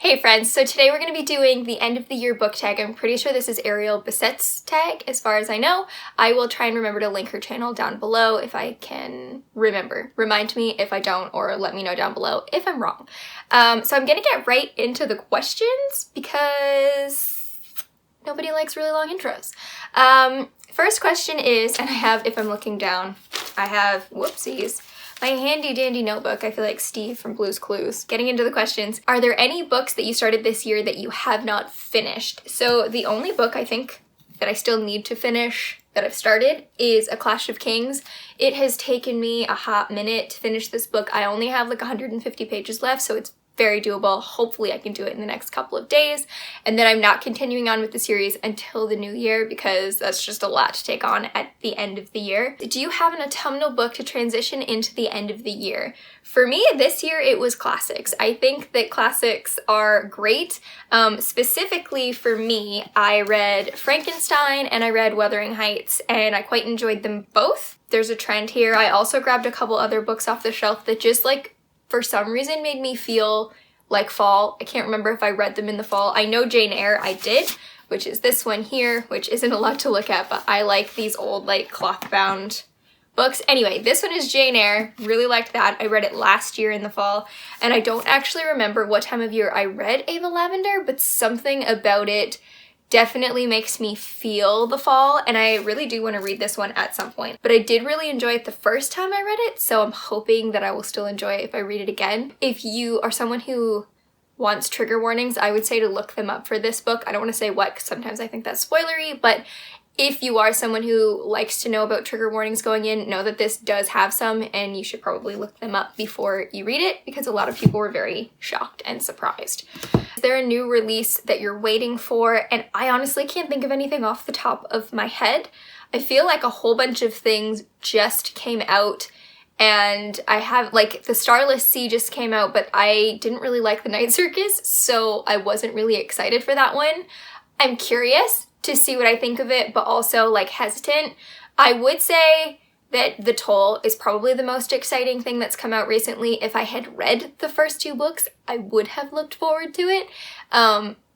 Hey friends, so today we're going to be doing the end of the year book tag. I'm pretty sure this is Ariel Bassett's tag as far as I know. I will try and remember to link her channel down below if I can remember. Remind me if I don't, or let me know down below if I'm wrong. So I'm going to get right into the questions because nobody likes really long intros. First question is, and I have, if I'm looking down, I have, whoopsies, my handy dandy notebook. I feel like Steve from Blue's Clues. Getting into the questions, are there any books that you started this year that you have not finished? So the only book I think that I still need to finish that I've started is A Clash of Kings. It has taken me a hot minute to finish this book. I only have like 150 pages left, so it's very doable. Hopefully I can do it in the next couple of days. And then I'm not continuing on with the series until the new year because that's just a lot to take on at the end of the year. Do you have an autumnal book to transition into the end of the year? For me, this year it was classics. I think that classics are great. Specifically for me, I read Frankenstein and I read Wuthering Heights, and I quite enjoyed them both. There's a trend here. I also grabbed a couple other books off the shelf that just for some reason made me feel like fall. I can't remember if I read them in the fall. I know Jane Eyre I did, which is this one here, which isn't a lot to look at, but I like these old cloth bound books. Anyway, this one is Jane Eyre. Really liked that. I read it last year in the fall, and I don't actually remember what time of year I read Ava Lavender, but something about it definitely makes me feel the fall, and I really do want to read this one at some point. But I did really enjoy it the first time I read it, so I'm hoping that I will still enjoy it if I read it again. If you are someone who wants trigger warnings, I would say to look them up for this book. I don't want to say what, because sometimes I think that's spoilery, but if you are someone who likes to know about trigger warnings going in, know that this does have some, and you should probably look them up before you read it because a lot of people were very shocked and surprised. Is there a new release that you're waiting for? And I honestly can't think of anything off the top of my head. I feel like a whole bunch of things just came out, and I have, the Starless Sea just came out, but I didn't really like The Night Circus, so I wasn't really excited for that one. I'm curious to see what I think of it, but also hesitant. I would say that The Toll is probably the most exciting thing that's come out recently. If I had read the first two books, I would have looked forward to it.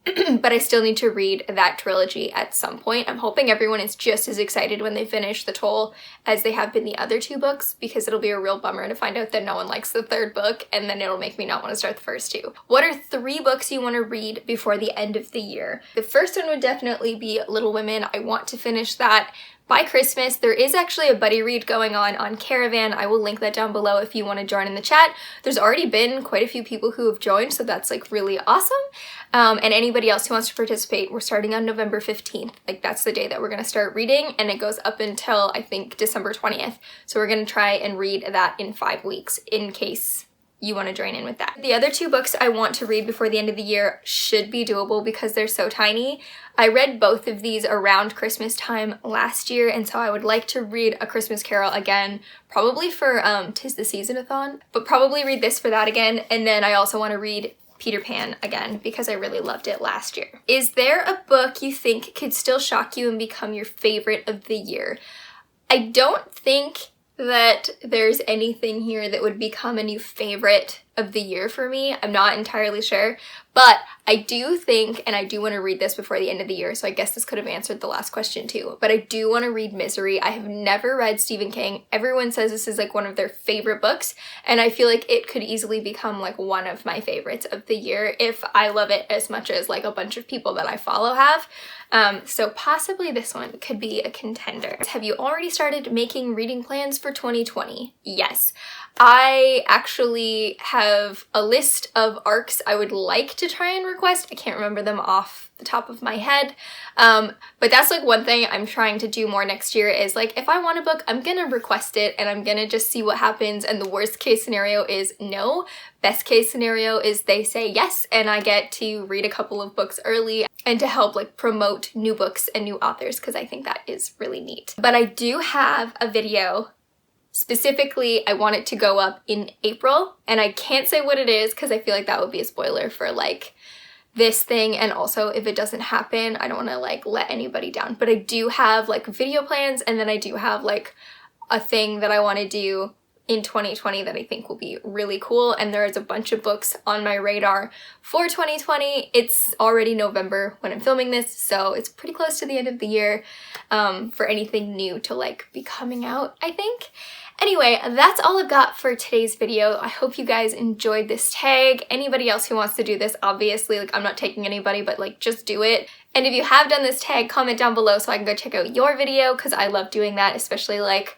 But I still need to read that trilogy at some point. I'm hoping everyone is just as excited when they finish The Toll as they have been the other two books, because it'll be a real bummer to find out that no one likes the third book, and then it'll make me not want to start the first two. What are 3 books you want to read before the end of the year? The first one would definitely be Little Women. I want to finish that by Christmas. There is actually a buddy read going on Caravan. I will link that down below if you want to join in the chat. There's already been quite a few people who have joined, so that's really awesome. And anybody else who wants to participate, we're starting on November 15th. That's the day that we're going to start reading, and it goes up until I think December 20th. So we're going to try and read that in 5 weeks in case you want to join in with that. The other 2 books I want to read before the end of the year should be doable because they're so tiny. I read both of these around Christmas time last year, and so I would like to read A Christmas Carol again, probably for 'Tis the Season-a-thon, but probably read this for that again, and then I also want to read Peter Pan again because I really loved it last year. Is there a book you think could still shock you and become your favorite of the year? I don't think that there's anything here that would become a new favorite of the year for me. I'm not entirely sure, but I do think, and I do want to read this before the end of the year, so I guess this could have answered the last question too, but I do want to read Misery. I have never read Stephen King. Everyone says this is one of their favorite books, and I feel like it could easily become one of my favorites of the year if I love it as much as a bunch of people that I follow have. So possibly this one could be a contender. Have you already started making reading plans for 2020? Yes. I actually have a list of arcs I would like to try and request. I can't remember them off the top of my head. But that's one thing I'm trying to do more next year is if I want a book, I'm gonna request it and I'm gonna just see what happens, and the worst case scenario is no. Best case scenario is they say yes and I get to read a couple of books early and to help promote new books and new authors, because I think that is really neat. But I do have a video. Specifically, I want it to go up in April, and I can't say what it is because I feel like that would be a spoiler for this thing, and also if it doesn't happen, I don't want to let anybody down. But I do have video plans, and then I do have a thing that I want to do in 2020 that I think will be really cool, and there is a bunch of books on my radar for 2020. It's already November when I'm filming this, so it's pretty close to the end of the year for anything new to like be coming out, I think. Anyway, that's all I've got for today's video. I hope you guys enjoyed this tag. Anybody else who wants to do this, obviously, like I'm not taking anybody, but like just do it. And if you have done this tag, comment down below so I can go check out your video, because I love doing that, especially like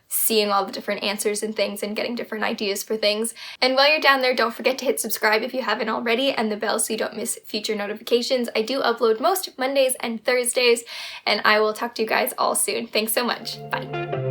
seeing all the different answers and things and getting different ideas for things. And while you're down there, don't forget to hit subscribe if you haven't already, and the bell so you don't miss future notifications. I do upload most Mondays and Thursdays, and I will talk to you guys all soon. Thanks so much. Bye.